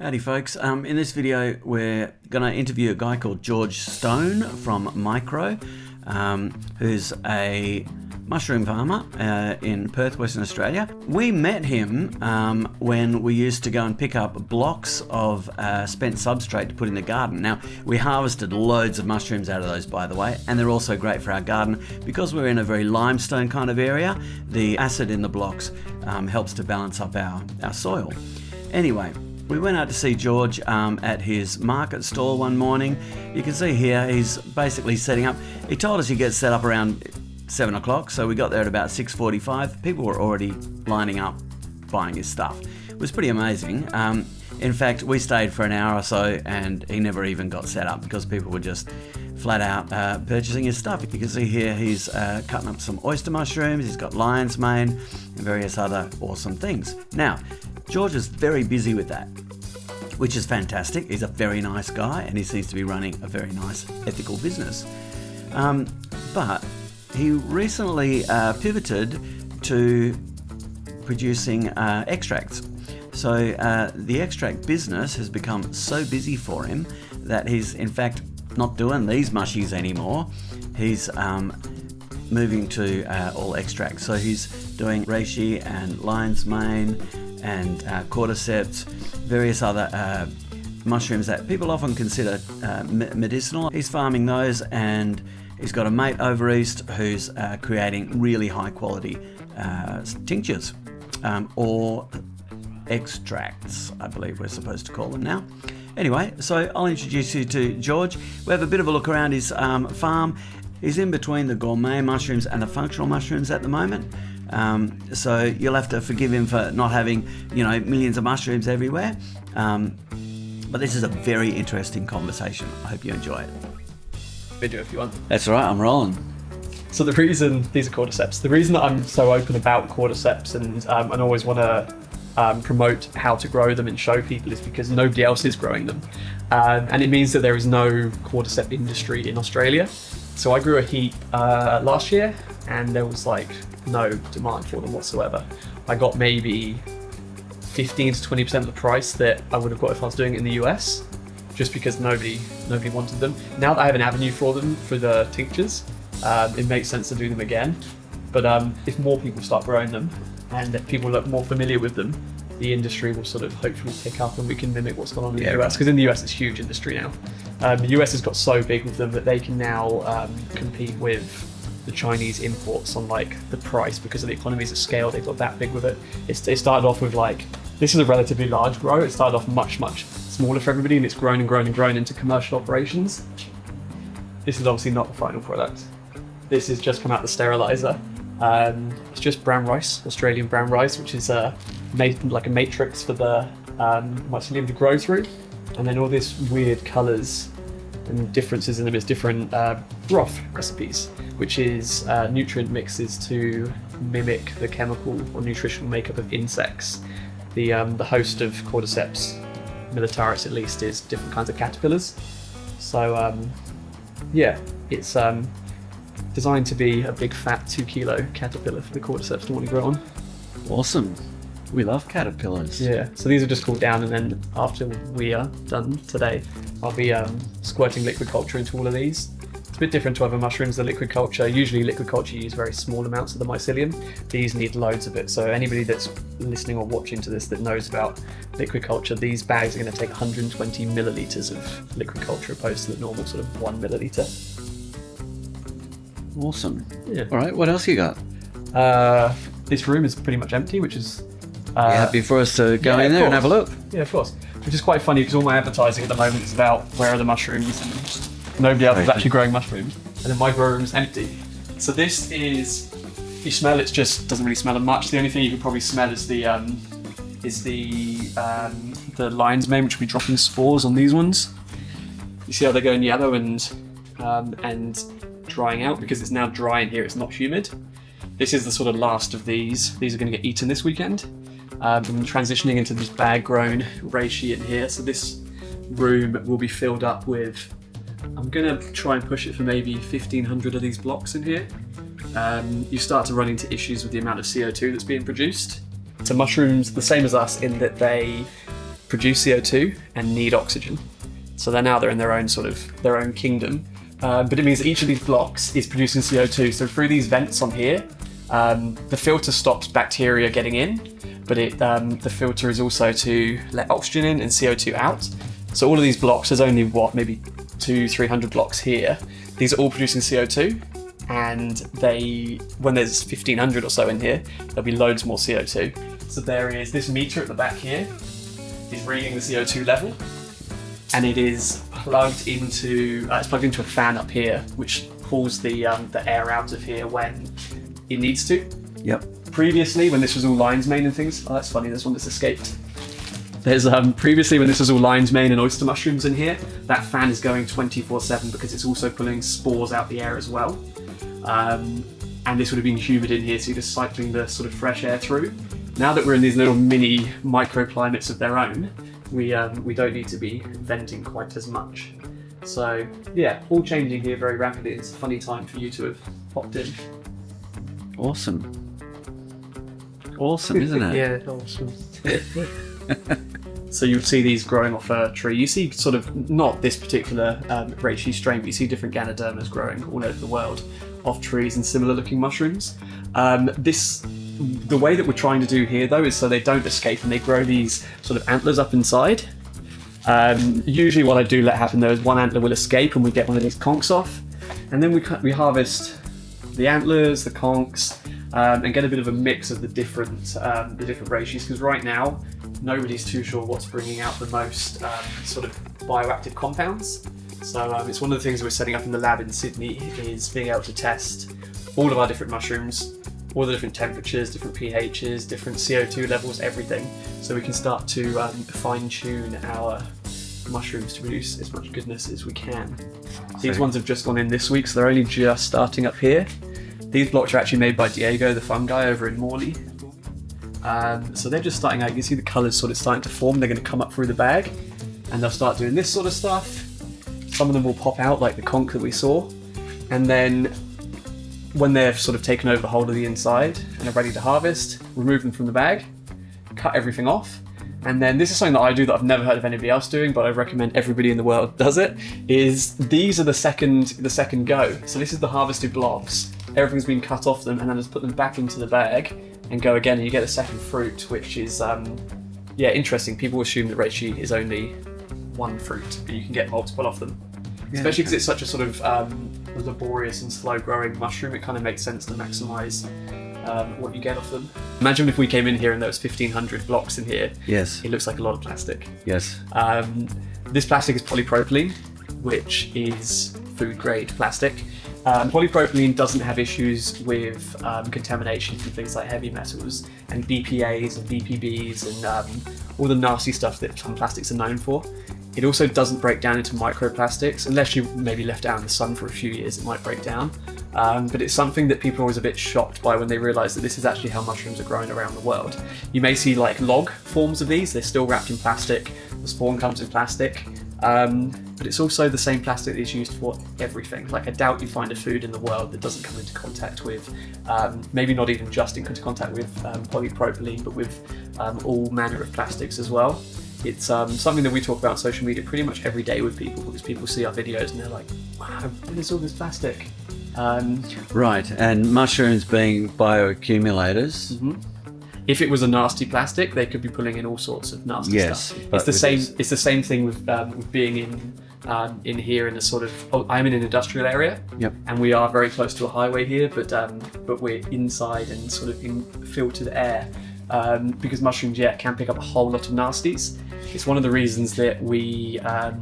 Howdy folks, in this video we're going to interview a guy called George Stone from Mycro, who's a mushroom farmer in Perth, Western Australia. We met him when we used to go and pick up blocks of spent substrate to put in the garden. Now, we harvested loads of mushrooms out of those, by the way, and they're also great for our garden. Because we're in a very limestone kind of area, the acid in the blocks helps to balance up our soil. Anyway, we went out to see George at his market stall one morning. You can see here he's basically setting up. He told us he gets set up around 7 o'clock, so we got there at about 6:45. People were already lining up buying his stuff. It was pretty amazing. In fact, we stayed for an hour or so and he never even got set up because people were just flat out purchasing his stuff. You can see here he's cutting up some oyster mushrooms, he's got lion's mane and various other awesome things. Now, George is very busy with that, which is fantastic. He's a very nice guy and he seems to be running a very nice ethical business. But he recently pivoted to producing extracts. So the extract business has become so busy for him that he's in fact not doing these mushies anymore. He's moving to all extracts. So he's doing reishi and lion's mane and Cordiceps, various other mushrooms that people often consider medicinal. He's farming those, and he's got a mate over east who's creating really high quality tinctures or extracts, I believe we're supposed to call them now. Anyway, so I'll introduce you to George. We have a bit of a look around his farm. He's in between the gourmet mushrooms and the functional mushrooms at the moment. So you'll have to forgive him for not having, millions of mushrooms everywhere. But this is a very interesting conversation. I hope you enjoy it. Video if you want. That's all right, I'm rolling. So the reason, these are Cordiceps, the reason that I'm so open about Cordiceps and always want to promote how to grow them and show people is because nobody else is growing them. And it means that there is no Cordyceps industry in Australia. So I grew a heap last year and there was no demand for them whatsoever. I got maybe 15 to 20% of the price that I would have got if I was doing it in the US, just because nobody wanted them. Now that I have an avenue for them, for the tinctures, it makes sense to do them again. But if more people start growing them and that people look more familiar with them, the industry will sort of hopefully pick up and we can mimic what's going on in the US. Because in the US it's a huge industry now. The US has got so big with them that they can now compete with the Chinese imports on the price because of the economies of scale. They got that big with it. It started off with this is a relatively large grow. It started off much smaller for everybody and it's grown and grown and grown into commercial operations. This is obviously not the final product. This has just come out the sterilizer. It's just brown rice, Australian brown rice, which is made like a matrix for the mycelium to grow through. And then all these weird colours and differences in them is different broth recipes, which is nutrient mixes to mimic the chemical or nutritional makeup of insects. The host of Cordyceps militaris, at least, is different kinds of caterpillars. So it's designed to be a big fat 2 kilo caterpillar for the Cordyceps to want to grow on. Awesome. We love caterpillars. Yeah, so these are just cooled down, and then after we are done today, I'll be squirting liquid culture into all of these. It's a bit different to other mushrooms, the liquid culture. Usually liquid culture you use very small amounts of the mycelium. These need loads of it. So anybody that's listening or watching to this that knows about liquid culture, these bags are going to take 120 millilitres of liquid culture opposed to the normal sort of 1 milliliter. Awesome. Yeah. All right, what else you got? This room is pretty much empty, which is... you happy for us to go in there and have a look? Yeah, of course. Which is quite funny because all my advertising at the moment is about where are the mushrooms and nobody else is actually growing mushrooms. And then my grow room's empty. So this is, you smell, it just doesn't really smell of much. The only thing you can probably smell is the lion's mane, which will be dropping spores on these ones. You see how they're going yellow and drying out because it's now dry in here, it's not humid. This is the sort of last of these. These are going to get eaten this weekend. I'm transitioning into this bag grown reishi in here. So this room will be filled up with, I'm going to try and push it for maybe 1,500 of these blocks in here. You start to run into issues with the amount of CO2 that's being produced. So mushrooms, the same as us in that they produce CO2 and need oxygen. So they're in their own kingdom. But it means that each of these blocks is producing CO2. So through these vents on here, the filter stops bacteria getting in, but the filter is also to let oxygen in and CO2 out. So all of these blocks, there's only maybe 200-300 blocks here. These are all producing CO2, and when there's 1,500 or so in here, there'll be loads more CO2. So there is this meter at the back here, is reading the CO2 level, and it is plugged into a fan up here, which pulls the air out of here when it needs to. Yep. Previously, when this was all lion's mane and things, oh, that's funny, there's one that's escaped. There's previously, when this was all lion's mane and oyster mushrooms in here, that fan is going 24/7 because it's also pulling spores out the air as well. And this would have been humid in here, so you're just cycling the sort of fresh air through. Now that we're in these little mini microclimates of their own, we don't need to be venting quite as much. So yeah, all changing here very rapidly. It's a funny time for you to have popped in. Awesome. Awesome, isn't it? Yeah, awesome. So you would see these growing off a tree. You see sort of, not this particular reishi strain, but you see different Ganodermas growing all over the world off trees and similar looking mushrooms. The way that we're trying to do here though is so they don't escape and they grow these sort of antlers up inside. Usually what I do let happen though is one antler will escape and we get one of these conchs off, and then we harvest the antlers, the conchs, and get a bit of a mix of the different reishis, because right now nobody's too sure what's bringing out the most sort of bioactive compounds. So it's one of the things we're setting up in the lab in Sydney, is being able to test all of our different mushrooms, all the different temperatures, different pHs, different CO2 levels, everything, so we can start to fine-tune our mushrooms to produce as much goodness as we can. These ones have just gone in this week, so they're only just starting up here. These blocks are actually made by Diego, the fungi, over in Morley. So they're just starting out. You can see the colours sort of starting to form. They're going to come up through the bag and they'll start doing this sort of stuff. Some of them will pop out like the conch that we saw, and then when they've sort of taken over the whole of the inside and are ready to harvest, remove them from the bag, cut everything off, and then this is something that I do that I've never heard of anybody else doing, but I recommend everybody in the world does it, is these are the second go. So this is the harvested blocks, everything's been cut off them, and then just put them back into the bag and go again, and you get a second fruit, which is interesting. People assume that reishi is only one fruit, but you can get multiple of them. Yeah, especially because it's such a sort of laborious and slow growing mushroom, it kind of makes sense to maximise what you get off them. Imagine if we came in here and there was 1,500 blocks in here. Yes. It looks like a lot of plastic. Yes. This plastic is polypropylene, which is food grade plastic. Polypropylene doesn't have issues with contamination from things like heavy metals and BPAs and BPBs and all the nasty stuff that some plastics are known for. It also doesn't break down into microplastics, unless you maybe left it out in the sun for a few years, it might break down. But it's something that people are always a bit shocked by when they realise that this is actually how mushrooms are grown around the world. You may see like log forms of these, they're still wrapped in plastic, the spawn comes in plastic, but it's also the same plastic that's used for everything. Like I doubt you find a food in the world that doesn't come into contact with, maybe not even just into contact with polypropylene, but with all manner of plastics as well. It's something that we talk about on social media pretty much every day with people, because people see our videos and they're like, wow, there's all this plastic. Right, and mushrooms being bioaccumulators. Mm-hmm. If it was a nasty plastic, they could be pulling in all sorts of nasty stuff. It's the same. It's the same thing with being in here in a sort of. I'm in an industrial area, yep, and we are very close to a highway here, but we're inside and sort of in filtered air. Because mushrooms, can pick up a whole lot of nasties. It's one of the reasons that we, I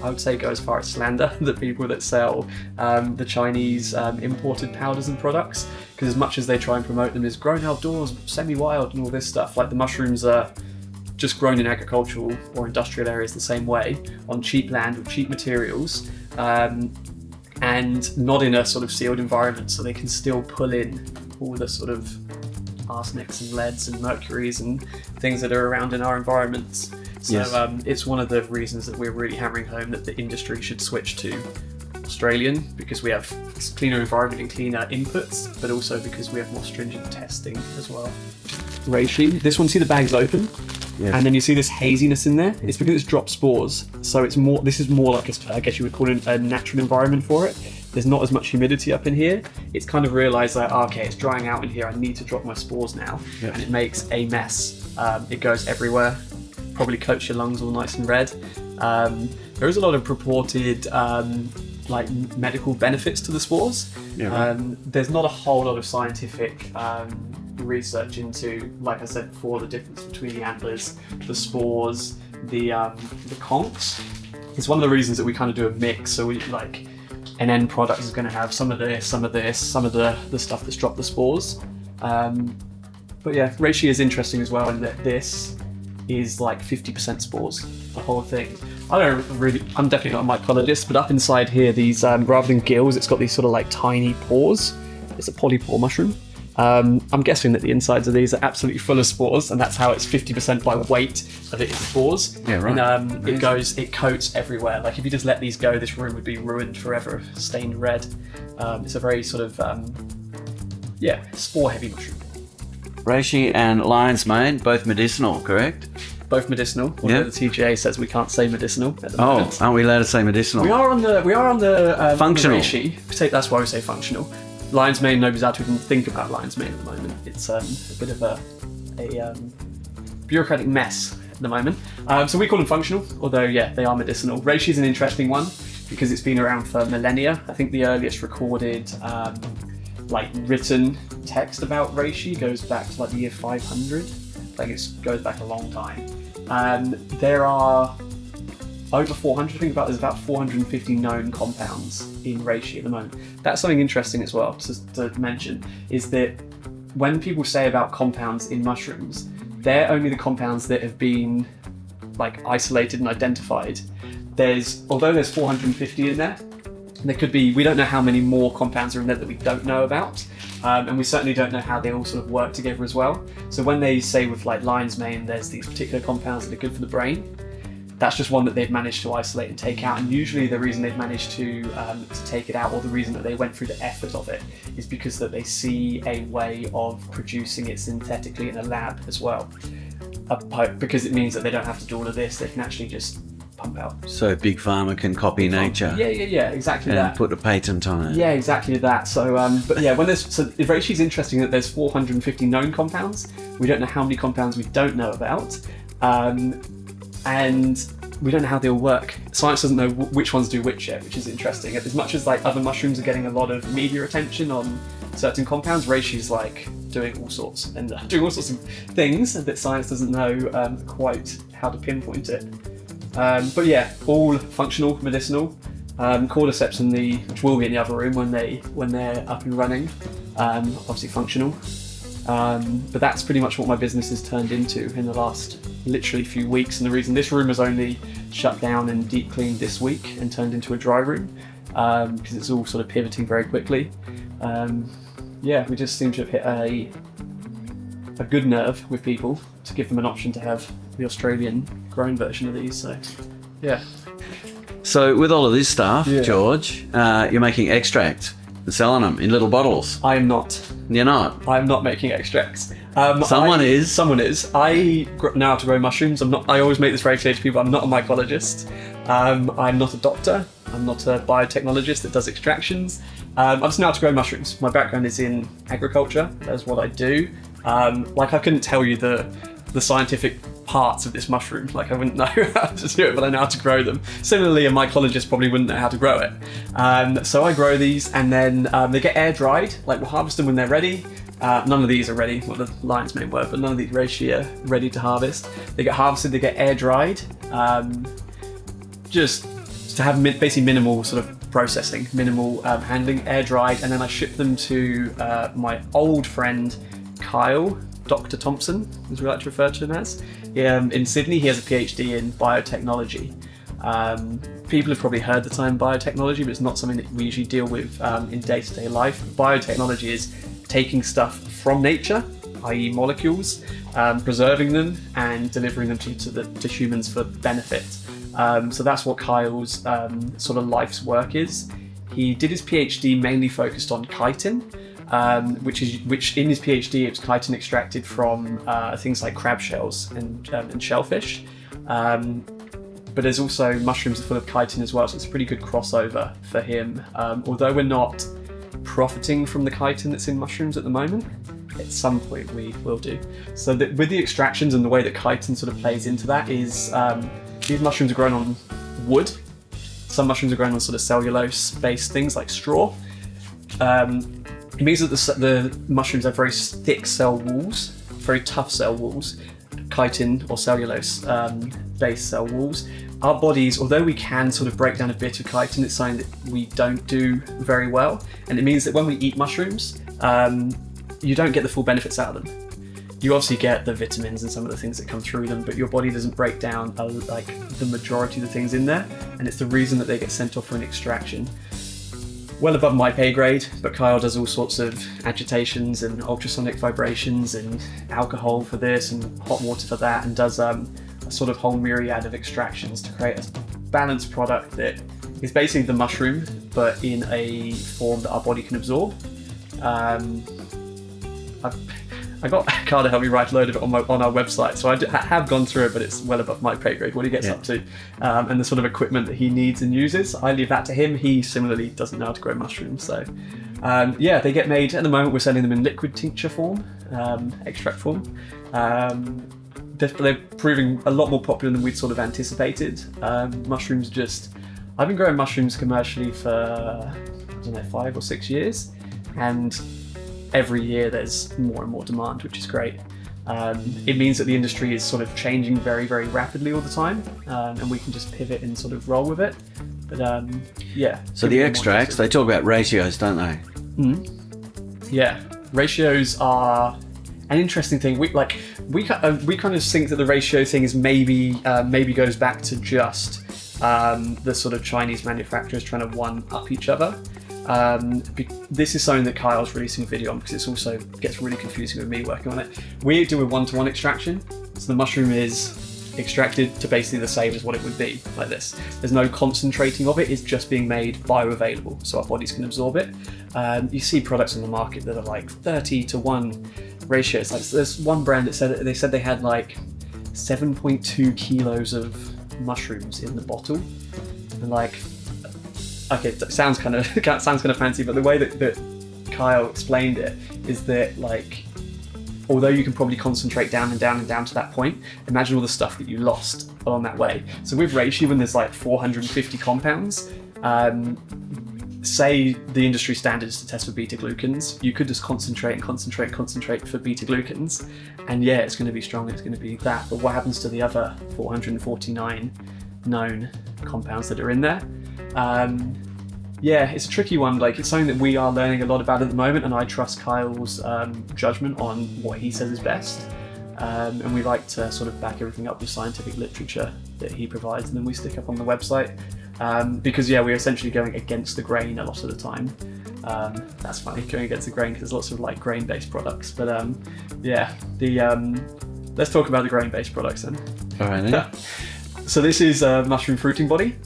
would say, go as far as slander the people that sell the Chinese imported powders and products, because as much as they try and promote them as grown outdoors, semi-wild and all this stuff, like the mushrooms are just grown in agricultural or industrial areas the same way, on cheap land with cheap materials, and not in a sort of sealed environment, so they can still pull in all the sort of arsenics and leads and mercuries and things that are around in our environments. So yes. It's one of the reasons that we're really hammering home that the industry should switch to Australian, because we have cleaner environment and cleaner inputs, but also because we have more stringent testing as well. Reishi. This one, see the bag's open? Yes. And then you see this haziness in there. It's because it's dropped spores. So it's more. This is more like I guess you would call it a natural environment for it. There's not as much humidity up in here. It's kind of realised that, okay, it's drying out in here. I need to drop my spores now, and it makes a mess. It goes everywhere. Probably coats your lungs all nice and red. There is a lot of purported like medical benefits to the spores. There's not a whole lot of scientific research into, like I said before, the difference between the antlers, the spores, the conchs. It's one of the reasons that we kind of do a mix. So we like an end product is going to have some of this, some of the stuff that's dropped the spores. But yeah, reishi is interesting as well in that this is like 50% spores, the whole thing. I'm definitely not a mycologist, but up inside here, these rather than gills, it's got these sort of like tiny pores. It's a polypore mushroom. I'm guessing that the insides of these are absolutely full of spores, and that's how it's 50% by weight of it is spores. Yeah, right. And it coats everywhere. Like if you just let these go, this room would be ruined forever, stained red. It's a very sort of spore-heavy mushroom. Reishi and lion's mane, both medicinal, correct? Both medicinal. Although the TGA says we can't say medicinal at the moment. Aren't we allowed to say medicinal? We are on the functional. Reishi. That's why we say functional. Lion's mane, nobody's allowed to even think about lion's mane at the moment. It's a bit of a bureaucratic mess at the moment. So we call them functional, although they are medicinal. Reishi is an interesting one because it's been around for millennia. I think the earliest recorded written text about reishi goes back to like the year 500. Like it goes back a long time. There are over 400. There's about 450 known compounds in reishi at the moment. That's something interesting as well to mention, is that when people say about compounds in mushrooms, they're only the compounds that have been like isolated and identified. Although there's 450 in there, we don't know how many more compounds are in there that we don't know about. And we certainly don't know how they all sort of work together as well. So when they say with like lion's mane, there's these particular compounds that are good for the brain, that's just one that they've managed to isolate and take out. And usually the reason they've managed to take it out, or the reason that they went through the effort of it, is because that they see a way of producing it synthetically in a lab as well. Because it means that they don't have to do all of this, they can actually just pump out. So Big Pharma can copy nature. Yeah, exactly and that. And put a patent on it. Yeah, exactly that. So, reishi is interesting that there's 450 known compounds. We don't know how many compounds we don't know about, and we don't know how they all work. Science doesn't know which ones do which yet, which is interesting. As much as like other mushrooms are getting a lot of media attention on certain compounds, reishi is like doing all sorts of things that science doesn't know quite how to pinpoint it. But yeah, all functional, medicinal. Cordyceps which will be in the other room when they're up and running, obviously functional. But that's pretty much what my business has turned into in the last literally few weeks. And the reason this room was only shut down and deep cleaned this week and turned into a dry room, because it's all sort of pivoting very quickly. We just seem to have hit a good nerve with people to give them an option to have the Australian grown version of these. So yeah. So with all of this stuff, George, you're making extract and selling them in little bottles. I am not. You're not? I'm not making extracts. Someone is. I know how to grow mushrooms. I always make this very clear to people. I'm not a mycologist. I'm not a doctor. I'm not a biotechnologist that does extractions. I just know how to grow mushrooms. My background is in agriculture. That's what I do. I couldn't tell you the scientific parts of this mushroom. I wouldn't know how to do it, but I know how to grow them. Similarly, a mycologist probably wouldn't know how to grow it. So I grow these, and then they get air dried. We'll harvest them when they're ready. None of these are ready. Well, the lion's mane were, but none of these reishi are ready to harvest. They get harvested. They get air dried, just to have basically minimal sort of processing, minimal handling. Air dried, and then I ship them to my old friend Kyle. Dr. Thompson, as we like to refer to him as. In Sydney, he has a PhD in biotechnology. People have probably heard the term biotechnology, but it's not something that we usually deal with in day-to-day life. Biotechnology is taking stuff from nature, i.e. molecules, preserving them and delivering them to humans for benefit. So that's what Kyle's sort of life's work is. He did his PhD mainly focused on chitin, which in his PhD, it was chitin extracted from things like crab shells and shellfish. But there's also mushrooms are full of chitin as well, so it's a pretty good crossover for him. Although we're not profiting from the chitin that's in mushrooms at the moment, at some point we will do. So with the extractions and the way that chitin sort of plays into that is these mushrooms are grown on wood. Some mushrooms are grown on sort of cellulose-based things like straw. It means that the mushrooms have very thick cell walls, very tough cell walls, chitin or cellulose-based cell walls. Our bodies, although we can sort of break down a bit of chitin, it's something that we don't do very well. And it means that when we eat mushrooms, you don't get the full benefits out of them. You obviously get the vitamins and some of the things that come through them, but your body doesn't break down like the majority of the things in there. And it's the reason that they get sent off for an extraction. Well above my pay grade, but Kyle does all sorts of agitations and ultrasonic vibrations and alcohol for this and hot water for that, and does a sort of whole myriad of extractions to create a balanced product that is basically the mushroom, but in a form that our body can absorb. I got Kyle to help me write a load of it on our website, so I have gone through it, but it's well above my pay grade what he gets up to, and the sort of equipment that he needs and uses. I leave that to him. He similarly doesn't know how to grow mushrooms, so they get made. At the moment, we're selling them in liquid tincture form, extract form. They're proving a lot more popular than we'd sort of anticipated. Mushrooms I've been growing mushrooms commercially for 5 or 6 years, and every year there's more and more demand, which is great. It means that the industry is sort of changing very, very rapidly all the time, and we can just pivot and sort of roll with it. But So the extracts, they talk about ratios, don't they? Mm-hmm. Yeah, ratios are an interesting thing. We kind of think that the ratio thing is maybe goes back to just the sort of Chinese manufacturers trying to one up each other. This is something that Kyle's releasing a video on, because it also gets really confusing with me working on it. We do a 1-to-1 extraction, so the mushroom is extracted to basically the same as what it would be, like this. There's no concentrating of it, it's just being made bioavailable, so our bodies can absorb it. You see products on the market that are like 30-to-1 ratios. Like, there's one brand that said they had like 7.2 kilos of mushrooms in the bottle, and like, okay, it sounds kind of fancy, but the way that Kyle explained it is that, like, although you can probably concentrate down and down and down to that point, imagine all the stuff that you lost along that way. So with reishi, when there's like 450 compounds, say the industry standard is to test for beta-glucans, you could just concentrate for beta-glucans, and yeah, it's going to be strong, it's going to be that. But what happens to the other 449 known compounds that are in there? It's a tricky one. Like, it's something that we are learning a lot about at the moment, and I trust Kyle's judgment on what he says is best. And we like to sort of back everything up with scientific literature that he provides, and then we stick up on the website. Because we're essentially going against the grain a lot of the time. That's funny, going against the grain, because there's lots of like grain-based products. But let's talk about the grain-based products then. All right then. So this is a mushroom fruiting body.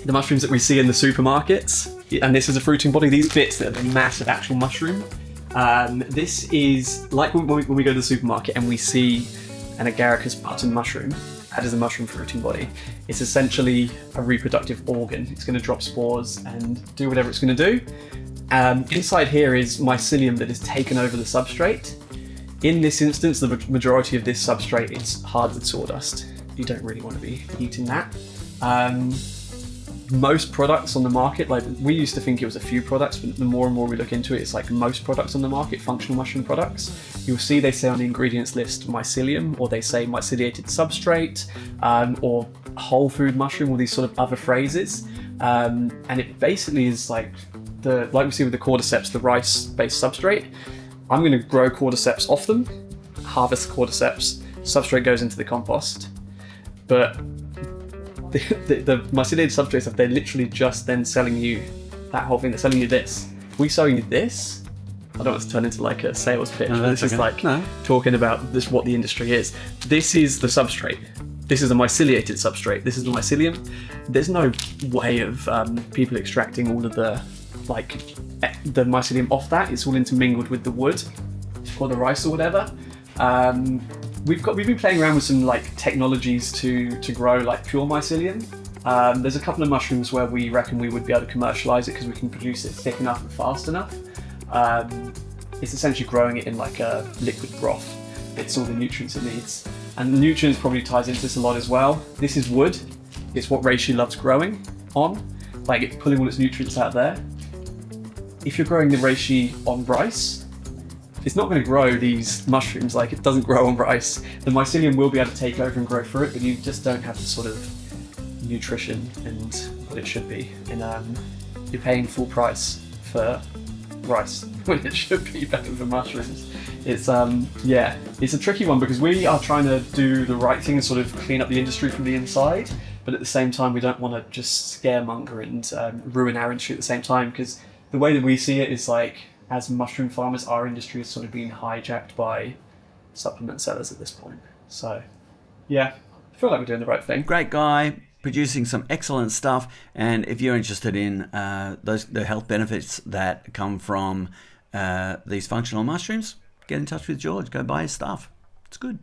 The mushrooms that we see in the supermarkets, and this is a fruiting body. These bits that are the massive actual mushroom. This is like when we go to the supermarket and we see an agaricus button mushroom. That is a mushroom fruiting body. It's essentially a reproductive organ. It's going to drop spores and do whatever it's going to do. Inside here is mycelium that has taken over the substrate. In this instance, the majority of this substrate is hardwood sawdust. You don't really want to be eating that. Most products on the market, like, we used to think it was a few products, but the more and more we look into it, it's like most products on the market, functional mushroom products, you'll see they say on the ingredients list mycelium, or they say myceliated substrate, or whole food mushroom, all these sort of other phrases. And it basically is like we see with the cordyceps, the rice-based substrate. I'm going to grow cordyceps off them, harvest cordyceps, substrate goes into the compost, but the myceliated substrate stuff, they're literally just then selling you that whole thing. They're selling you this. If we sell you this, I don't want to turn into like a sales pitch, but this is like talking about this, what the industry is. This is the substrate. This is a myceliated substrate. This is the mycelium. There's no way of people extracting all of the like the mycelium off that. It's all intermingled with the wood or the rice or whatever. We've been playing around with some like technologies to grow like pure mycelium. There's a couple of mushrooms where we reckon we would be able to commercialize it because we can produce it thick enough and fast enough. It's essentially growing it in like a liquid broth. It's all the nutrients it needs. And the nutrients probably ties into this a lot as well. This is wood. It's what reishi loves growing on, like it's pulling all its nutrients out there. If you're growing the reishi on rice, it's not going to grow these mushrooms, like it doesn't grow on rice. The mycelium will be able to take over and grow through it, but you just don't have the sort of nutrition and what it should be. And you're paying full price for rice when it should be better for mushrooms. It's it's a tricky one because we are trying to do the right thing and sort of clean up the industry from the inside, but at the same time we don't want to just scaremonger and ruin our industry at the same time, because the way that we see it is like, as mushroom farmers, our industry is sort of being hijacked by supplement sellers at this point. So yeah, I feel like we're doing the right thing. Great guy, producing some excellent stuff. And if you're interested in the health benefits that come from these functional mushrooms, get in touch with George. Go buy his stuff. It's good.